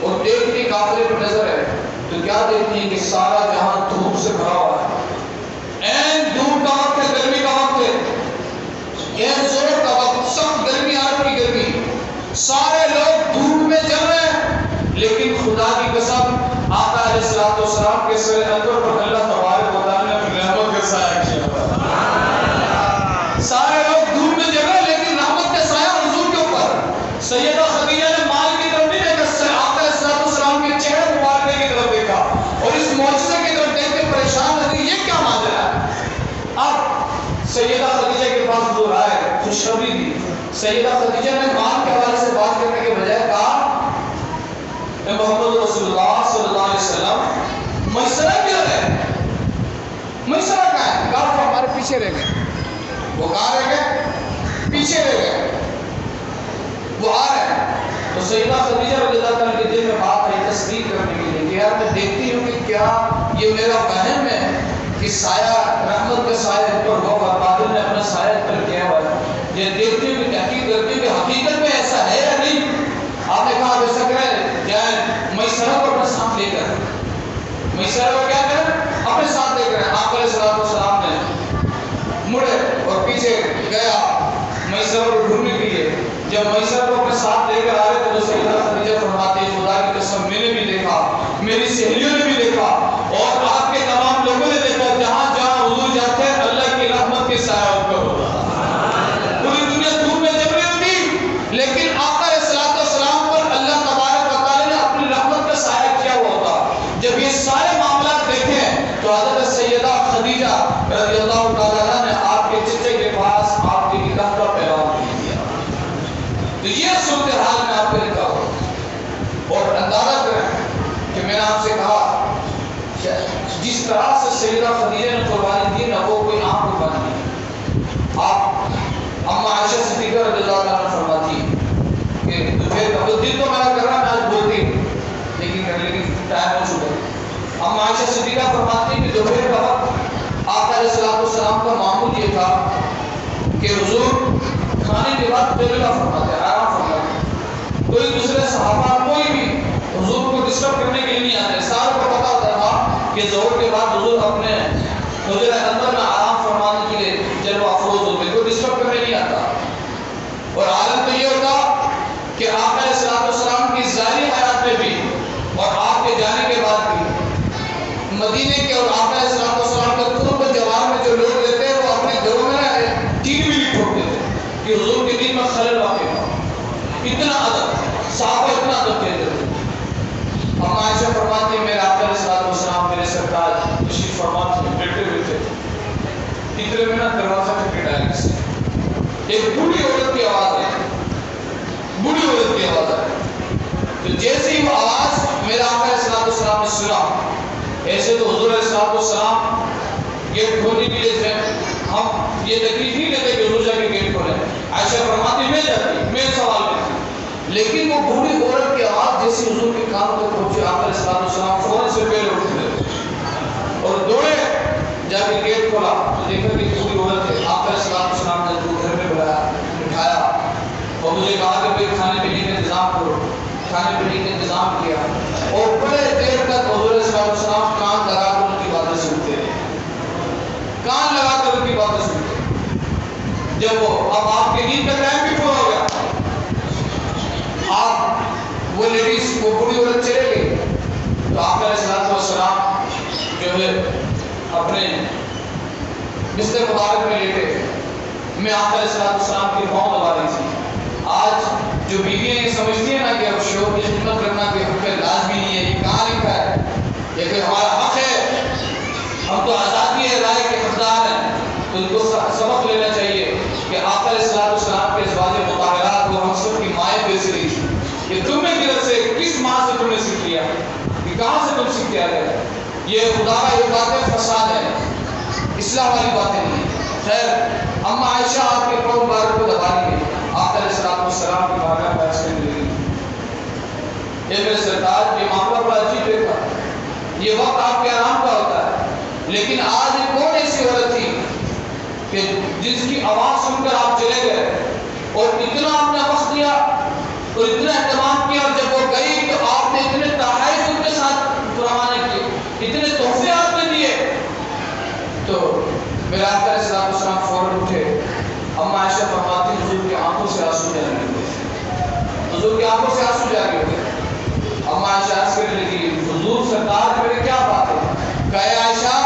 اور دیکھتی قافلے پر نظر ہے تو کیا دیکھتی ہیں کہ سارا جہاں دھوپ سے بھرا ہوا ہے. این دھوپ کا وقت ہے, گرمی کا وقت ہے, این زور کا وقت, سخت گرمی, آگ کی گرمی, سارے لوگ دھوپ میں جل رہے ہیں. لیکن خدا کی قسم آقا علیہ السلام کے سر انور پر اللہ تبارک و تعالی نے اپنی رحمت کا سایہ کیا ہوا. سارے لوگ دھوپ میں جل رہے ہیں لیکن رحمت کا سایہ حضور کے اوپر. سیدہ خدیجہ نے مال کی طرف نہیں دیکھا, آقا علیہ السلام کے چہرے مبارک کی طرف دیکھا, اور اس معجزے کی طرف دیکھ کے پریشان رہی, یہ کیا ماجرا ہے. اب سیدہ خدیجہ کے پاس حضور آئے, خوشخبری دی. سیدہ خدیجہ نے مال کے حوالے سے بات کرنے کے بجائے کہا اے محمد رسول اللہ صلی اللہ علیہ وسلم, میسرہ کیا ہے, میسرہ کہاں ہے. کہا وہ ہمارے پیچھے رہ گئے. وہ کہاں رہ گئے, پیچھے رہ گئے, وہ آ رہے ہیں. تو سیدہ خدیجہ رضی اللہ تعالیٰ کے دل میں بات ہے تصدیق کرنے کے لیے کہ یار میں دیکھتی ہوں کہ کیا یہ میرا وہم ہے کہ سایہ رحمت کا سایہ ان پر ہوا, بادل نے اپنا سایہ پر کیا ہوا ہے. یہ دیکھتی ہوں کہ تحقیق کرتی ہوں کہ حقیقت میں ایسا ہے یا نہیں. آپ نے کہا ایسا کریں جائیں میسرہ کو اپنے ساتھ لے کر, میسرہ کو کیا کریں اپنے ساتھ لے کر. آپ علیہ السلام نے مڑے اور پیچھے گیا میسرہ کو ڈھونڈنے کے لیے. جب میسرہ کو اپنے ساتھ لے کر آ رہے تو سیدہ خدیجہ فرماتے ہیں خدا کی قسم میں نے بھی دیکھا, میری سہیلیوں نے بھی دیکھا, اور آپ کے تمام لوگوں نے دیکھا, جہاں جہاں حضور جاتے ہیں اللہ کی رحمت کے سایہ ان پر ہوتا. پوری دنیا دھوپ میں جل رہی ہوتی لیکن آقا علیہ السلام پر اللہ تبارک و تعالی نے اپنی رحمت کا سایہ کیا ہوا ہوتا. جب یہ سارے معاملات دیکھیں تو حضرت سیدہ خدیجہ رضی اللہ تعالیٰ عنہ نے آپ کے چچے کے پاس آپ کے نکاح کا پیغام دے دیا. تو یہ صورتحال میں آپ کو لکھا ہو, اور اندازہ کریں کہ میں نے آپ سے کہا جس طرح سے سیدہ خدیجہ نے قربانی دی نہ وہ کوئی عام قربانی نہیں. آپ اما عائشہ صدیقہ رضی اللہ عنہ فرماتی کہ تجھے دل تو میرا کر رہا ہے, میں آج عائشہ صدیقہ فرماتی ہیں کہ دوپہر کا وقت آقا علیہ السلام کا معمول یہ تھا کہ حضور کھانے کے بعد تیرلا فرماتے ہیں، آرام فرماتے ہیں، کوئی دوسرے صحابہ کوئی بھی حضور کو ڈسٹرب کرنے کے لیے نہیں آتے، ساروں کو پتا ہوتا تھا کہ ظہر کے بعد حضور اپنے حجرہ اندر میں آرام فرمانے کے لیے جلوہ افروز ہوتے، کوئی ڈسٹرب کرنے نہیں آتا۔ اور عالم تو یہ ہوتا کہ آقا علیہ السلام کی ظاہری حیات میں بھی اور آپ کے جانے کے بعد بھی مدینے کے اور آقا علیہ السلام کے قرب جوار میں جو لوگ رہتے ہیں وہ اپنے گھروں میں ٹین بھی ٹھوکتے تھے کہ حضور کے دین میں خلل واقع تھا۔ اتنا ادب، صحابہ اتنا ادب دیتے تھے۔ اما عائشہ فرماتی ہیں میرے آقا علیہ السلام میرے سرکار تشریف فرماتے ہیں، بیٹھے ہوئے تھے، اتنے میں نا دروازہ ٹھک ڈالا کسی ایک بوڑھی عورت کی آواز ہے، بوڑھی عورت کی آواز ہے، تو جیسے ہی وہ آواز میرے آقا علیہ السلام نے سنا، ایسے تو حضور علیہ السلام گیٹ کھولنے کے لیے ہم یہ تکلیف نہیں لیتے کہ حضور جا کے گیٹ کھولیں، عائشہ فرماتی میں جاتی، میں سوال کرتی، لیکن وہ بوڑھی عورت کی آواز جیسے حضور کے کانوں تک پہنچے، آقا علیہ السلام فوراً سے پہلے اٹھ گئے اور دوڑے جا کے گیٹ کھولا تو دیکھا کہ بوڑھی عورت ہے۔ آقا علیہ السلام نے تو گھر میں بلایا، بٹھایا اور مجھے کہا کہ بھائی کھانے پینے کا انتظام کرو، کھانے پینے کا انتظام کیا اور بڑے دیر تک حضور علیہ السلام کان لگا کر ان کی باتیں سنتے رہے، کان لگا کر ان کی باتیں سنتے۔ جب وہ اب آپ کے نیند کا ٹائم بھی پورا ہو گیا، آپ وہ لیڈیز وہ بوڑھی عورت چلے گئی تو آقا علیہ السلام جو ہے اپنے بستر مبارک میں لیٹے، میں آقا علیہ السلام کی پاؤں دبا رہی تھی۔ آج جو بیویاں یہ سمجھتی ہیں نا کہ اب شوہر کی خدمت کرنا کہ حق لازمی نہیں ہے، یہ کہاں لکھا ہے، یہ کوئی ہمارا حق ہے، ہم تو آزادی ہے رائے کے حقدار ہیں، تو ان کو سبق لینا چاہیے کہ آقا علیہ السلام کے ازواج مطہرات وہ ہم سب کی مائیں بیچ رہی تھی کہ تم نے کدھر سے کس ماں سے تم نے سیکھ لیا، کہ کہاں سے تم سیکھ کے آ گئے، یہ خدا کا یہ باتیں فساد ہے، اصلاح والی باتیں نہیں۔ خیر اما عائشہ آپ کے پاؤں مبارک کو دبا رہی ہے، آقا علیہ السلام کی بارگاہ میں ایسے مل گئی، یہ میرے سرکار یہ معاملہ بڑا عجیب دیکھا، یہ وقت آپ کے آرام کا ہوتا ہے، لیکن آج کون ایسی عورت تھی کہ جس کی آواز سن کر آپ چلے گئے اور اتنا آپ نے وقت دیا اور اتنا اہتمام کیا، اور جب وہ گئی تو آپ نے اتنے تحائف ان کے ساتھ روانہ کیے، اتنے تحفے آپ نے دیے، تو میرے آقا علیہ السلام فوراً اٹھے۔ اما عائشہ فرماتی حضور کی آنکھوں سے آنسو جاری ہوئے، حضور کی آنکھوں سے آنسو جاری ہوئے۔ اما عائشہ عرض کرنے لگی حضور سرکار میرے کیا بات ہے؟ کہے عائشہ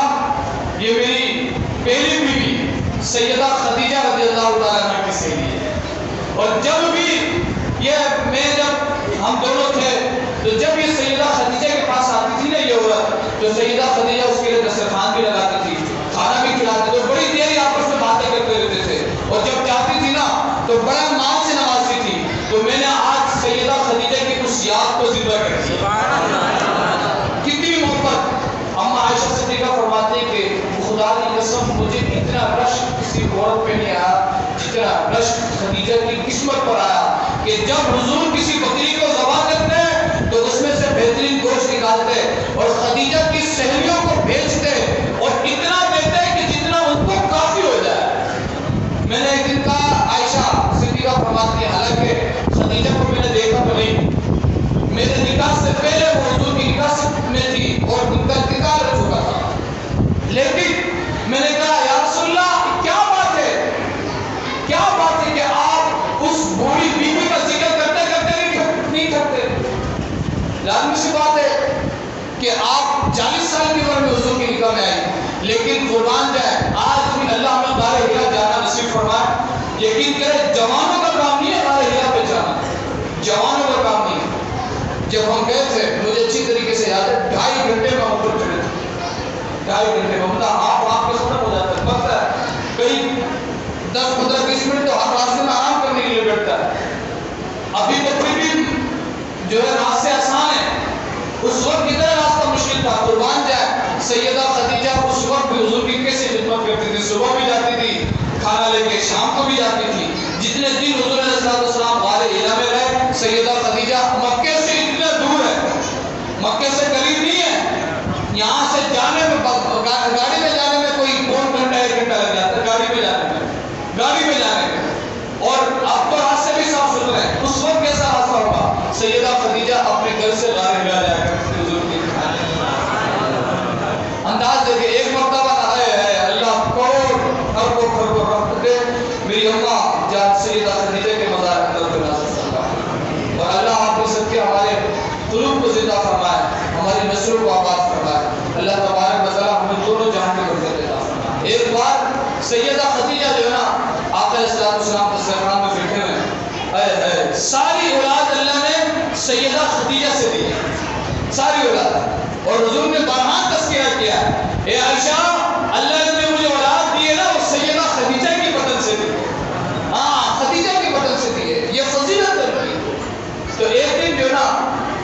یہ میری پہلی بیوی سیدہ خدیجہ رضی اللہ تعالیٰ عنہ کی سہیلی ہے، اور جب بھی جب ہم دونوں تھے تو جب یہ سیدہ خدیجہ کے پاس آتی تھی نا یہ عورت، تو سیدہ خدیجہ اس کے لیے دسترخوان بھی لگاتی تھی، کھانا بھی کھلاتی تھی، بڑی دیر آپس میں باتیں کرتے رہتے تھے، اور جب چاہتی تھی نا تو بڑا ماں سے نوازتی تھی۔ تو میں نے آج سیدہ خدیجہ کی اس یاد کو زندہ کر دیا، کتنی محبت۔ اما عائشہ صدیقہ فرماتے ہیں کہ خدا کی قسم مجھے اتنا رشک کسی عورت پہ نہیں آیا جتنا رشک خدیجہ کی قسمت پر آیا، کہ جب حضور کسی بکری کو ذبح کرتے تو اس میں سے بہترین گوشت نکالتے اور خدیجہ کی سہیلیوں کو بھیجتے اور اتنا دیتے کہ جتنا ان کو کافی ہو جائے۔ میں نے ایک دن کہا عائشہ صدیقہ فرماتی ہے حالانکہ خدیجہ کو میں نے دیکھا تو نہیں، میرے نکاح سے پہلے وہ حضور کی نکاح میں تھی اور ان کا انتقال ہو چکا تھا، لیکن میں نے کہا یا رسول اللہ کیا بات ہے، کیا بات ہے کہ آپ اس بوڑھی بیوی کا ذکر کرتے کرتے نہیں کرتے؟ لازمی سی بات ہے کہ آپ 40 سال کی عمر میں حضور کی نکاح میں آئی، لیکن قربان جائے آج بھی اللہ ہمیں غار ہرا جانا نصیب فرمائے۔ یقین کرے جوانوں کا کام نہیں ہے غار ہرا پہ جانا، جوانوں کا کام نہیں ہے۔ جب ہم گئے تھے مجھے اچھی طریقے سے یاد ہے 2.5 گھنٹے میں اوپر چڑھے تھے، 2.5 گھنٹے میں مطلب آپ کے ختم ہو جاتا ہے، پتہ ہے کئی 10-15-20 منٹ تو ہر راستے میں آرام کرنے کے لیے بیٹھتا ہے، ابھی تو پھر بھی جو ہے راستے آسان ہیں، اس وقت کتنا راستہ مشکل تھا۔ قربان جائے سیدہ خدیجہ اس وقت بھی حضور کی کیسے خدمت کرتی تھی، صبح بھی جاتی تھی کھانا لے کے، شام کو بھی جاتی تھی۔ جتنے دن حضور علیہ السلام غار ہرا میں رہے، سیدہ خدیجہ مکے سے اتنے دور ہے، مکے سے قریب نہیں ہے، یہاں سے سیدہ خدیجہ اپنے گھر سے غار ہلا جایا کرتی حضور کی انداز دیکھے. ایک مرتبہ ہے اللہ کروڑ اربوں رحمت دے میری اماں جان سیدہ خدیجہ کے مزار اندر پہ نازل فرمائے اور اللہ آپ کی سب کے ہمارے قلوب کو زندہ فرمائے, ہماری نسلوں کو آباد فرمائے. اللہ تبارک و تعالی ہمیں دونوں جہان کی برکت عطا فرمائے. ایک بار سیدہ خدیجہ جو ہے نا آقا علیہ السلام دسترخوان میں بیٹھے ہوئے, ساری اولاد اللہ نے سیدہ خدیجہ سے دی, ساری اولاد. اور حضور نے بارہا تذکرہ کیا اے عائشہ اللہ نے جو مجھے اولاد دی ہے نا وہ سیدہ خدیجہ کی بدن سے دی ہے. ہاں خدیجہ کی بدن سے دی ہے, یہ فضیلت ہے. تو ایک دن جو نا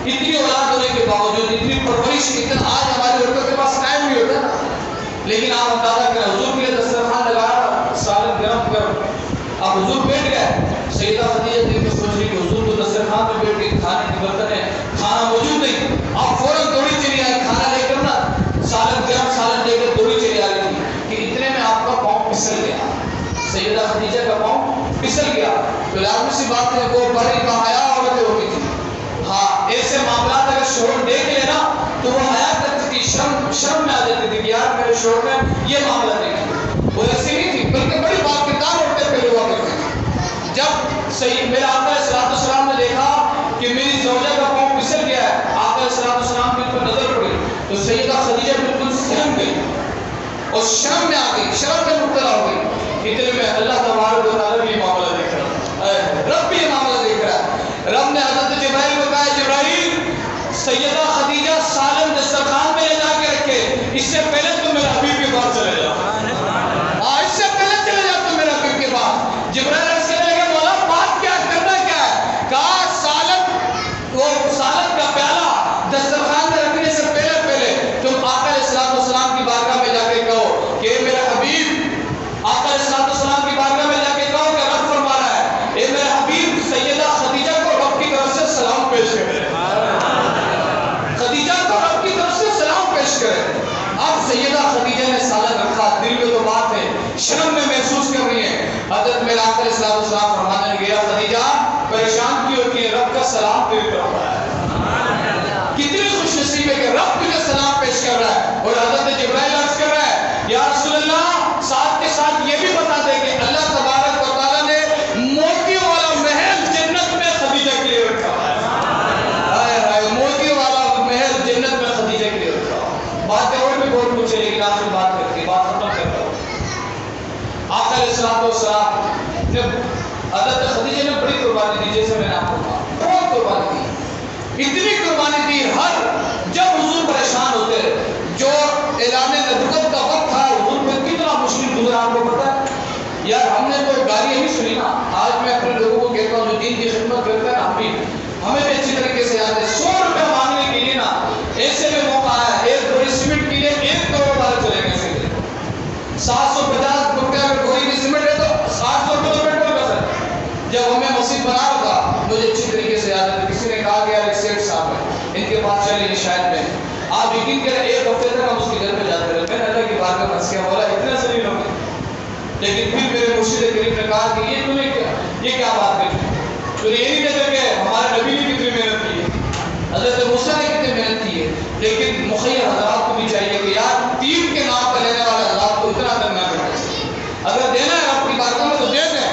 اتنی اولاد ہونے کے باوجود اتنی پرورش, اتنا آج ہمارے لڑکوں کے پاس ٹائم نہیں ہوتا نا, لیکن آپ اندازہ کریں حضور کے لیے دسترخوان لگایا, سالن گرم کر اب حضور بیٹھ گئے. سیدہ خدیجہ دیکھ کے سوچ رہی کہ حضور کو دسترخوان پہ بیٹھ کے کھانے کی برتن ہے, کھانا موجود نہیں. آپ فوراً دوڑی چلی آئی کھانا لے کر نا, سالن گرم سالن لے کر دوڑی چلی آ رہی تھی کہ اتنے میں آپ کا پاؤں پھسل گیا. سیدہ خدیجہ کا پاؤں پھسل گیا. تو لازمی سی بات ہے وہ بڑی باحیا عورتیں ہوتی تھی. ہاں ایسے معاملات اگر شوہر دیکھ لے نا تو وہ حیا کرتی تھی, شرم میں آ جاتی تھی کہ یار میرے شوہر نے یہ معاملہ دیکھا. وہ ایسی نہیں تھی بلکہ بڑی باکردار عورتیں پہلے ہوا کرتی تھی. جب میرا آقا علیہ السلام نے دیکھا کہ میری زوجہ کا پاؤں پھسل گیا ہے, آقا علیہ السلام کی پر نظر پڑی تو سیدہ خدیجہ بالکل سہم گئی اور شرم میں آ گئی, شرم میں مبتلا ہو گئی. اتنے میں اللہ تبارک و تعالیٰ بھی یہ معاملہ دیکھ رہا ہے, رب بھی یہ معاملہ دیکھ رہا ہے. رب نے حضرت جبرائیل کو کہا جبرائیل سیدہ خدیجہ سالن دسترخوان میں لے جا کے رکھے, اس سے پہلے تم میرے حبیب کے پاس چلے جاؤ. اس سے پہلے چلے جاؤ تم میرے حبیب کے پاس. جبرائیل عرض کرنے لگے مولا بات کیا کرنا کیا ہے؟ کہا سالن کا پیالہ دسترخوان میں رکھنے سے پہلے تم آقا علیہ السلام کی بارگاہ میں جا کے کہو کہ میرے حبیب, آقا علیہ السلام کی بارگاہ میں جا کے کہو کہ رب فرما رہا ہے اے میرے حبیب سیدہ خدیجہ کو رب کی طرف سے سلام پیش کرے, خدیجہ کو رب کی طرف سے سلام پیش کرے. اب سیدہ خدیجہ نے سالن رکھا, دل میں تو بات ہے, شرم میں محسوس کر رہی ہے. حضرت میرا آقا علیہ السلام فرمانے لگے خدیجہ پریشان کیوں ہوتی ہے, رب کا سلام تیری طرف آیا ہے. کتنی خوش نصیب ہے کہ رب تجھے سلام پیش کر رہا ہے. اور حضرت جبرائیل عرض کر رہا ہے یا رسول اللہ ساتھ کے ساتھ یہ بھی بتا دے کہ اللہ تبارک و تعالیٰ نے موتیوں والا محل جنت میں خدیجہ کے لیے رکھا ہے. موتیوں والا محل جنت میں خدیجہ کے لیے رکھا ہے. باتیں اور بھی بہت کچھ ہے لیکن آخر بات کر کے بات ختم کرتا ہوں. آقا علیہ السلام نے حضرت خدیجہ نے بڑی قربانی دی, جیسے میں نے آپ کو کہا بہت قربانی دی, اتنی قربانی دی. جب حضور پریشان ہوتے جو اعلان نبوت کا وقت تھا حضور پہ کتنا مشکل گزرا آپ کو پتا ہے یار. ہم نے تو گالی نہیں سنی نا, آج میں اپنے لوگوں کو کہتا ہوں جو دین کی خدمت کرتے ہیں نا ہمیں بھی اچھی طریقے سے یاد ہے 100 روپے مانگنے کے لیے نا ایسے میں موقع آیا, ایک بڑی سیمنٹ کے لیے 1 کروڑ والے چلے گئے. 750 روپے اگر کوئی بھی سیمنٹ ہے تو 800 روپے تو پیٹرول کا سر. جب ہمیں مسجد بنا رہا تھا مجھے اچھی طریقے سے یاد ہے, کسی نے کہا کہ یار ایک سیٹ صاحب ہے ان کے پاس چلیں گے شاید میں. آپ یقین کریں 1 ہفتے تک ہم اس کے گھر پہ جاتے رہے. میں نے اللہ کی بات کا پھنس گیا, بولا اتنے ذلیل ہو گئے. لیکن پھر میرے مرشد کریم نے کہا کہ یہ کیا بات کرتے ہیں, تو یہ نہیں کہتے کہ ہمارے نبی نے کتنی محنت کی ہے, حضرت موسیٰ نے کتنی محنت کی ہے. لیکن مخیر حضرات کو بھی چاہیے کہ یار دین کے نام پر لینے والے حضرات کو اتنا کرنا کرنا چاہیے. اگر دینا ہے رب کی بارگاہ میں تو دے دیں,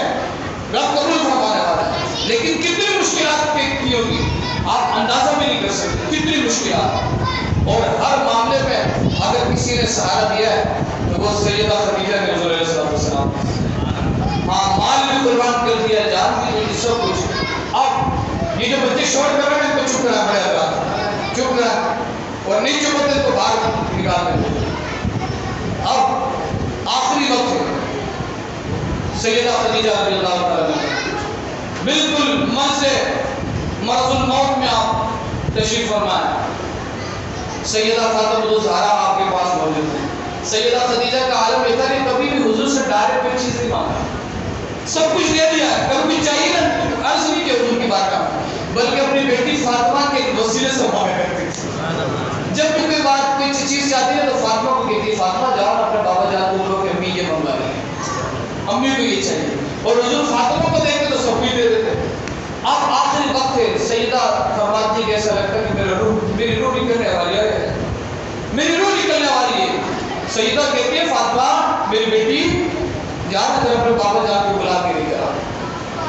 رب قبول فرمانے والا ہے. لیکن کتنی مشکلات کی ہوگی آپ اندازہ بھی نہیں کر سکتے, کتنی مشکلات. اور ہر معاملے میں اگر کسی نے سہارا دیا ہے تو وہ سیدہ خدیجہ نے حضور علیہ السلام. ہاں مال بھی قربان کر دیا, جان بھی دی, سب کچھ. اب یہ جو بچے شور کر رہے ہیں ان کو چپ کرنا پڑے گا, چپ کرنا, اور نہیں چپ ہوتے تو باہر نکال دیں. اب آخری وقت ہے سیدہ خدیجہ رضی اللہ تعالیٰ بالکل من سے مرض الموت میں آپ تشریف فرمائیں. سیدہ فاطمہ الزہرا آپ کے پاس موجود ہیں. سیدہ خدیجہ کا عالم یہ تھا کہ کبھی بھی حضور سے ڈائریکٹ کوئی چیز نہیں مانگا, سب کچھ دے دیا ہے. کبھی کچھ چاہیے نا عرض نہیں کیا حضور کی بارگاہ میں, بلکہ اپنی بیٹی فاطمہ کے وسیلے سے مانگا کرتی تھی. جب بھی کوئی بات کوئی چیز چاہتی ہے تو فاطمہ کو کہتی ہے فاطمہ جاؤ اپنے بابا جان کو بولو کہ امی یہ منگوا رہی ہے, امی کو یہ چاہیے. اور حضور فاطمہ کو دیکھتے تو سب کچھ دے دیتے. اب آخری وقت ہے سیدہ سیدہ کہتی ہے فاطمہ میری بیٹی جان اگر اپنے بابا جان کو بلا کے لے کر آ،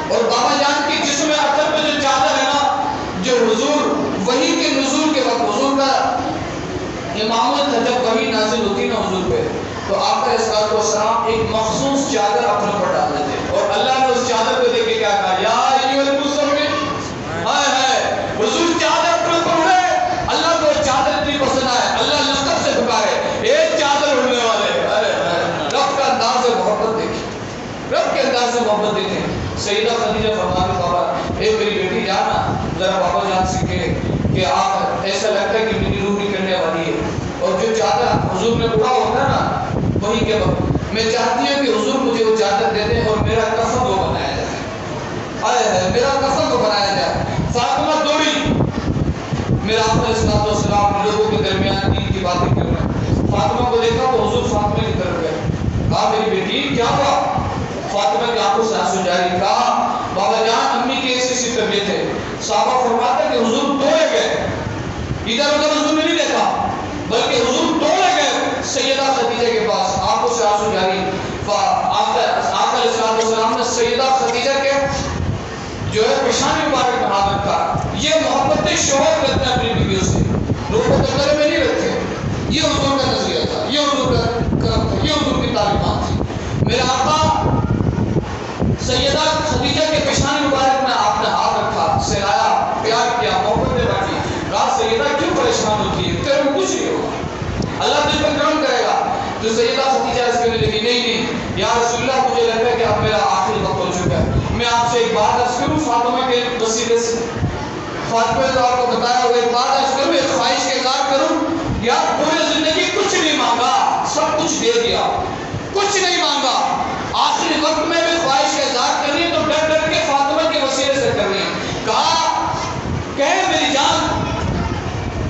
اور بابا جان کے جسم اثر پہ جو چادر ہے نا، جو حضور وحی کے نزول کے وقت حضور کا امامت ہے، جب وحی نازل ہوتی نا حضور پہ، تو آقا اسلام ایک مخصوص چادر اپنے پر ڈال دیتے، اور اللہ نے اس چادر کو دیکھ کے کیا کہا، یا ایھا المزمل، ہائے ہائے حضور چادر اپنے پر اڑے، اللہ کو چادر اتنی پسند آئے، اللہ لقب سے پکارے ایک چادر اڑنے والے، رب کا انداز محبت دیکھیں، رب کے انداز سے محبت دیکھیں۔ سیدہ خدیجہ فرمانے بابا اے میری بیٹی جانا ذرا بابا جان سے کہ آپ ایسا لگتا ہے کہ میری روح نکلنے والی ہے، اور جو چادر حضور نے اڑا ہوتا ہے نا وہی کے وقت میں چاہتی ہوں کہ حضور مجھے وہ چادر دے دیں اور میرا کفن وہ بنایا جائے، آئے ہے میرا کفن وہ بنایا جائے۔ فاطمہ دوڑی، میرا آقا علیہ السلام لوگوں کے درمیان دین کی باتیں کر رہے ہیں، فاطمہ کو دیکھا تو حضور فاطمہ کی طرف گئے، کہا میری بیٹی کیا ہوا؟ فاطمہ کی آنکھوں سے آنسو جاری، کہا بابا جان امی کی ایسی طبیعت ہے، صحابہ فرماتے ہیں کہ حضور دوڑے گئے، ادھر ادھر حضور نے نہیں دیکھا بلکہ حضور دوڑے گئے سیدہ خدیجہ کے پاس، آنکھوں سے آنسو جاری۔ آقا علیہ السلام نے سیدہ خدیجہ کے جو ہے پیشانی مبارک میں ہاتھ رکھا، یہ محبت شوہر کرتے ہیں اپنی بیویوں سے، لوگوں کو کمرے میں نہیں رکھتے، یہ حضور کا نظریہ تھا، یہ حضور کا کرم تھا، یہ حضور کی تعلیمات تھی۔ میرے آقا سیدہ خدیجہ کے پیشانی مبارک میں آپ نے ہاتھ رکھا، سلایا، پیار کیا، محبتیں بانٹی، کہا سیدہ کیوں پریشان ہوتی ہے، تیرے کو کچھ نہیں ہوگا، اللہ تجھ پر کرم کرے گا۔ تو سیدہ خدیجہ اس کہنے لگی نہیں یا رسول اللہ مجھے لگتا ہے کہ اب میرا آخری وقت ہو چکا ہے، میں آپ سے ایک بات عرض کروں فاطمہ کے وسیلے سے، فاطمہ نے آپ کو بتایا ہوا ایک بات عرض کروں، ایک خواہش کا اظہار کروں، یا پوری زندگی کچھ نہیں مانگا سب کچھ دے دیا، کچھ نہیں مانگا، آخری وقت میں بھی خواہش کا اظہار کر رہی ہے تو ڈر ڈر کے فاطمہ کے وسیلے سے کر رہی ہے، کہا کہ میری جان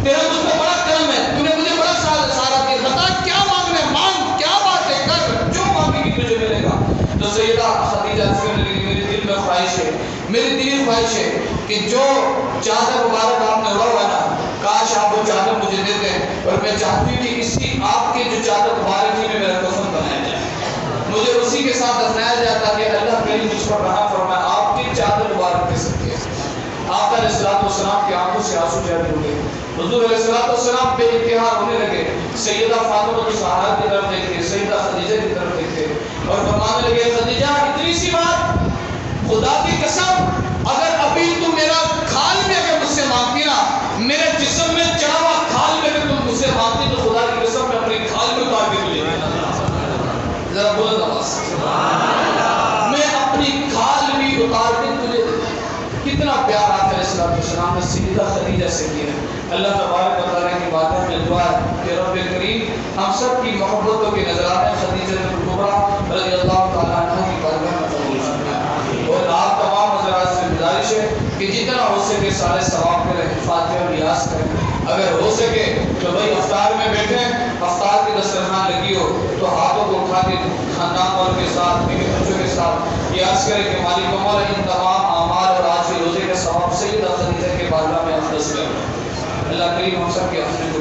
تیرا مجھ پہ بڑا کرم ہے، تو نے مجھے بڑا سہارا دیا، بتا کیا مانگنا ہے، مانگ، کیا بات ہے، کر، جو مانگے گی تجھے ملے گا۔ تو سیدہ خدیجہ سے کہنے لگی میرے دل میں خواہش ہے، میری دلی خواہش ہے کہ جو چادر مبارک آپ نے اڑا ہوا نا، کاش آپ وہ چادر مجھے دے دیں، اور میں چاہتی ہوں کہ اسی آپ کی جو چادر مبارک تھی میں میرا کفن بنایا جائے، مجھے اسی کے ساتھ دفنایا جائے تاکہ اللہ کریم مجھ پر رحم فرمائے، آپ کی چادر مبارک دے سکتے ہیں۔ آقا علیہ السلام کی آنکھوں سے آنسو جاری ہو گئے، حضور علیہ السلام بے اختیار ہونے لگے، سیدہ فاطمہ الزہرا کی طرف دیکھتے، سیدہ خدیجہ کی طرف دیکھتے اور فرمانے لگے خدیجہ اتنی سی بات، خدا کی قسم اگر ابھی تم میرا کھال میں اگر مجھ سے مانگتی نا، میرے جسم میں چڑھا ہوا کھال میں اگر تم مجھ سے مانگتی تو خدا کی قسم میں اپنی کھال میں اتار کے تجھے ذرا بلند آواز میں اپنی کھال بھی اتار کے تجھے، کتنا پیار آقا علیہ السلام نے سیدہ خدیجہ سے کیا ہے۔ اللہ تبارک و تعالیٰ کی باتوں میں دعا ہے کہ رب کریم ہم سب کی محبتوں کے نظرانے خدیجہ کبریٰ رضی اللہ تعالیٰ عنہ کی بارگاہ میں قبول فرمائے، اور آپ تمام حضرات سے گزارش ہے کہ جتنا ہو سکے سارے ثواب کریں، فاتحہ اور ریاض کریں، اگر ہو سکے تو بھائی افطار میں بیٹھیں، افطار کی دسترخوان لگی ہو تو ہاتھوں کو اٹھا کے خاندان والوں کے ساتھ، بیوی بچوں کے ساتھ ریاض کریں کہ مالک مولا ان تمام اعمال اور آج کے روزے کے ثواب سیدہ خدیجہ کے بارگاہ میں افضل کریں۔ اللہ کریم ہم سب کے اپنے کو